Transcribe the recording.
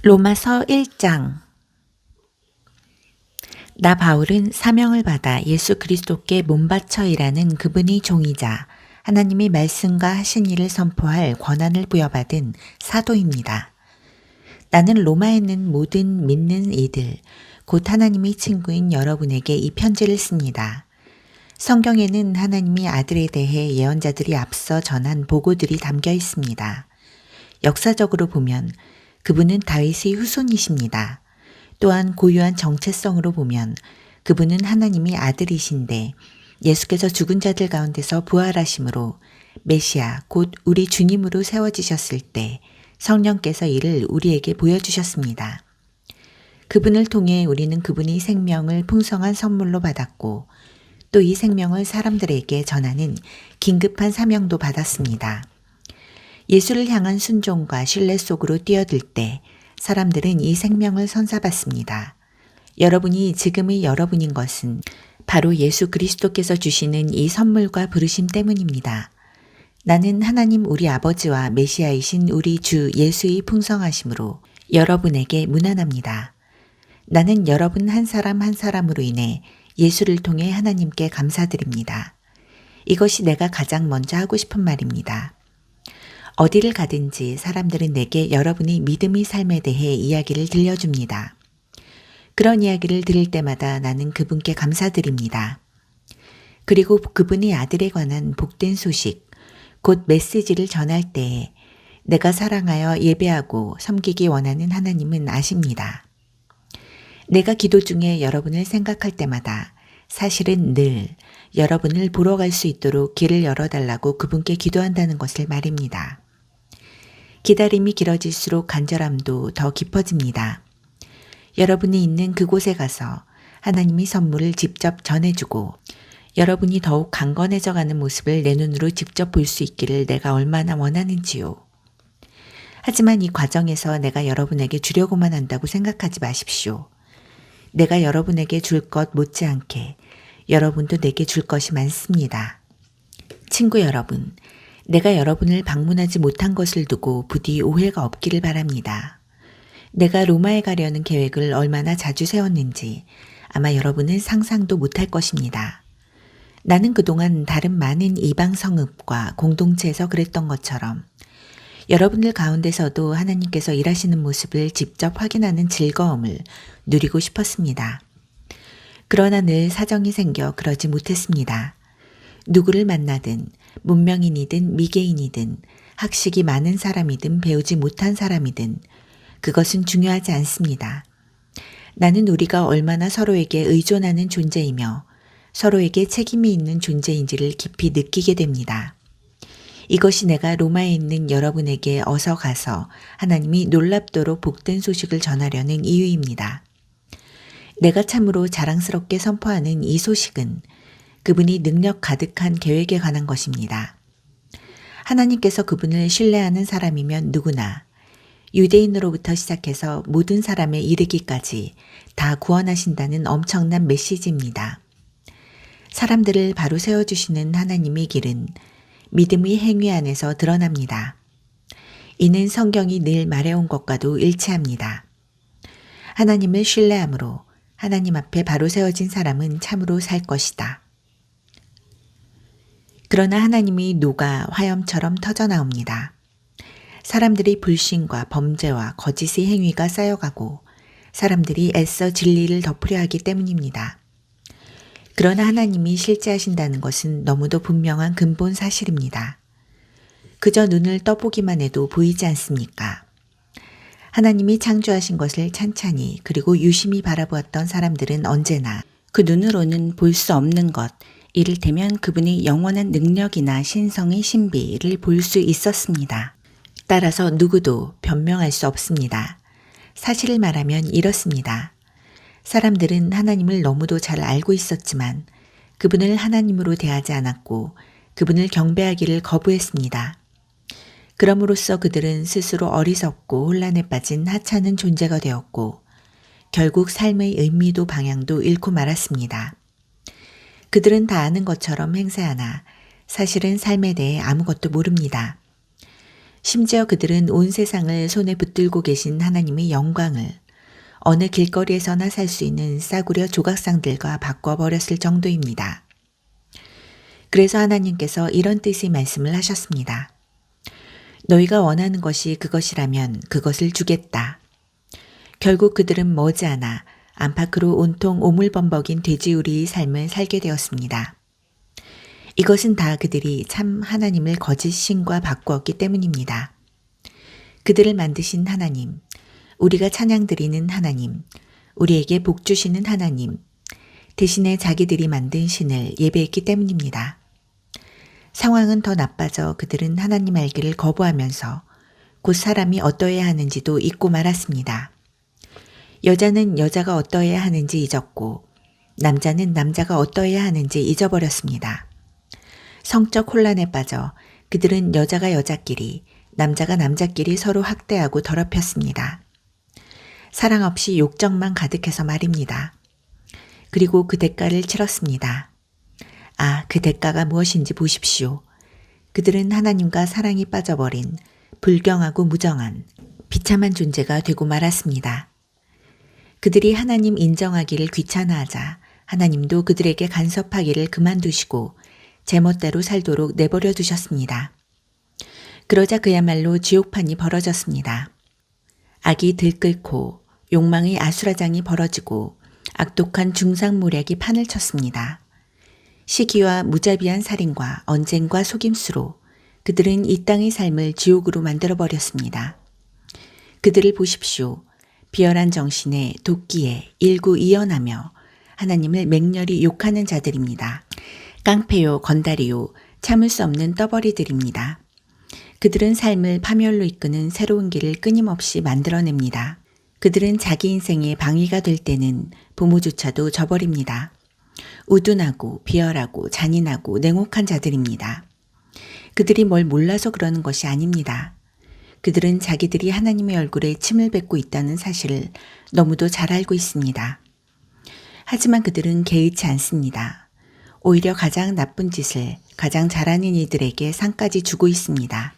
로마서 1장. 나 바울은 사명을 받아 예수 그리스도께 몸바쳐 일하는 그분의 종이자 하나님의 말씀과 하신 일을 선포할 권한을 부여받은 사도입니다. 나는 로마에 있는 모든 믿는 이들, 곧 하나님의 친구인 여러분에게 이 편지를 씁니다. 성경에는 하나님의 아들에 대해 예언자들이 앞서 전한 보고들이 담겨 있습니다. 역사적으로 보면 그분은 다윗의 후손이십니다. 또한 고유한 정체성으로 보면 그분은 하나님의 아들이신데 예수께서 죽은 자들 가운데서 부활하심으로 메시아 곧 우리 주님으로 세워지셨을 때 성령께서 이를 우리에게 보여주셨습니다. 그분을 통해 우리는 그분의 생명을 풍성한 선물로 받았고 또 이 생명을 사람들에게 전하는 긴급한 사명도 받았습니다. 예수를 향한 순종과 신뢰 속으로 뛰어들 때 사람들은 이 생명을 선사받습니다. 여러분이 지금의 여러분인 것은 바로 예수 그리스도께서 주시는 이 선물과 부르심 때문입니다. 나는 하나님 우리 아버지와 메시아이신 우리 주 예수의 풍성하심으로 여러분에게 문안합니다. 나는 여러분 한 사람 한 사람으로 인해 예수를 통해 하나님께 감사드립니다. 이것이 내가 가장 먼저 하고 싶은 말입니다. 어디를 가든지 사람들은 내게 여러분의 믿음의 삶에 대해 이야기를 들려줍니다. 그런 이야기를 들을 때마다 나는 그분께 감사드립니다. 그리고 그분의 아들에 관한 복된 소식, 곧 메시지를 전할 때에 내가 사랑하여 예배하고 섬기기 원하는 하나님은 아십니다. 내가 기도 중에 여러분을 생각할 때마다 사실은 늘 여러분을 보러 갈 수 있도록 길을 열어달라고 그분께 기도한다는 것을 말입니다. 기다림이 길어질수록 간절함도 더 깊어집니다. 여러분이 있는 그곳에 가서 하나님의 선물을 직접 전해주고 여러분이 더욱 강건해져 가는 모습을 내 눈으로 직접 볼 수 있기를 내가 얼마나 원하는지요. 하지만 이 과정에서 내가 여러분에게 주려고만 한다고 생각하지 마십시오. 내가 여러분에게 줄 것 못지않게 여러분도 내게 줄 것이 많습니다. 친구 여러분, 내가 여러분을 방문하지 못한 것을 두고 부디 오해가 없기를 바랍니다. 내가 로마에 가려는 계획을 얼마나 자주 세웠는지 아마 여러분은 상상도 못할 것입니다. 나는 그동안 다른 많은 이방 성읍과 공동체에서 그랬던 것처럼 여러분들 가운데서도 하나님께서 일하시는 모습을 직접 확인하는 즐거움을 누리고 싶었습니다. 그러나 늘 사정이 생겨 그러지 못했습니다. 누구를 만나든 문명인이든 미개인이든 학식이 많은 사람이든 배우지 못한 사람이든 그것은 중요하지 않습니다. 나는 우리가 얼마나 서로에게 의존하는 존재이며 서로에게 책임이 있는 존재인지를 깊이 느끼게 됩니다. 이것이 내가 로마에 있는 여러분에게 어서 가서 하나님이 놀랍도록 복된 소식을 전하려는 이유입니다. 내가 참으로 자랑스럽게 선포하는 이 소식은 그분이 능력 가득한 계획에 관한 것입니다. 하나님께서 그분을 신뢰하는 사람이면 누구나 유대인으로부터 시작해서 모든 사람에 이르기까지 다 구원하신다는 엄청난 메시지입니다. 사람들을 바로 세워주시는 하나님의 길은 믿음의 행위 안에서 드러납니다. 이는 성경이 늘 말해온 것과도 일치합니다. 하나님을 신뢰함으로 하나님 앞에 바로 세워진 사람은 참으로 살 것이다. 그러나 하나님이 노가 화염처럼 터져나옵니다. 사람들이 불신과 범죄와 거짓의 행위가 쌓여가고 사람들이 애써 진리를 덮으려 하기 때문입니다. 그러나 하나님이 실제하신다는 것은 너무도 분명한 근본 사실입니다. 그저 눈을 떠보기만 해도 보이지 않습니까? 하나님이 창조하신 것을 찬찬히 그리고 유심히 바라보았던 사람들은 언제나 그 눈으로는 볼 수 없는 것, 이를테면 그분의 영원한 능력이나 신성의 신비를 볼 수 있었습니다. 따라서 누구도 변명할 수 없습니다. 사실을 말하면 이렇습니다. 사람들은 하나님을 너무도 잘 알고 있었지만 그분을 하나님으로 대하지 않았고 그분을 경배하기를 거부했습니다. 그럼으로써 그들은 스스로 어리석고 혼란에 빠진 하찮은 존재가 되었고 결국 삶의 의미도 방향도 잃고 말았습니다. 그들은 다 아는 것처럼 행세하나 사실은 삶에 대해 아무것도 모릅니다. 심지어 그들은 온 세상을 손에 붙들고 계신 하나님의 영광을 어느 길거리에서나 살 수 있는 싸구려 조각상들과 바꿔버렸을 정도입니다. 그래서 하나님께서 이런 뜻의 말씀을 하셨습니다. 너희가 원하는 것이 그것이라면 그것을 주겠다. 결국 그들은 머지않아 안팎으로 온통 오물범벅인 돼지우리의 삶을 살게 되었습니다. 이것은 다 그들이 참 하나님을 거짓 신과 바꾸었기 때문입니다. 그들을 만드신 하나님, 우리가 찬양드리는 하나님, 우리에게 복 주시는 하나님, 대신에 자기들이 만든 신을 예배했기 때문입니다. 상황은 더 나빠져 그들은 하나님 알기를 거부하면서 곧 사람이 어떠해야 하는지도 잊고 말았습니다. 여자는 여자가 어떠해야 하는지 잊었고 남자는 남자가 어떠해야 하는지 잊어버렸습니다. 성적 혼란에 빠져 그들은 여자가 여자끼리, 남자가 남자끼리 서로 학대하고 더럽혔습니다. 사랑 없이 욕정만 가득해서 말입니다. 그리고 그 대가를 치렀습니다. 아, 그 대가가 무엇인지 보십시오. 그들은 하나님과 사랑이 빠져버린 불경하고 무정한 비참한 존재가 되고 말았습니다. 그들이 하나님 인정하기를 귀찮아하자 하나님도 그들에게 간섭하기를 그만두시고 제멋대로 살도록 내버려 두셨습니다. 그러자 그야말로 지옥판이 벌어졌습니다. 악이 들끓고 욕망의 아수라장이 벌어지고 악독한 중상모략이 판을 쳤습니다. 시기와 무자비한 살인과 언쟁과 속임수로 그들은 이 땅의 삶을 지옥으로 만들어버렸습니다. 그들을 보십시오. 비열한 정신에 도끼에 일구이연하며 하나님을 맹렬히 욕하는 자들입니다. 깡패요, 건달이요, 참을 수 없는 떠벌이들입니다. 그들은 삶을 파멸로 이끄는 새로운 길을 끊임없이 만들어냅니다. 그들은 자기 인생에 방위가 될 때는 부모조차도 저버립니다. 우둔하고 비열하고 잔인하고 냉혹한 자들입니다. 그들이 뭘 몰라서 그러는 것이 아닙니다. 그들은 자기들이 하나님의 얼굴에 침을 뱉고 있다는 사실을 너무도 잘 알고 있습니다. 하지만 그들은 개의치 않습니다. 오히려 가장 나쁜 짓을 가장 잘하는 이들에게 상까지 주고 있습니다.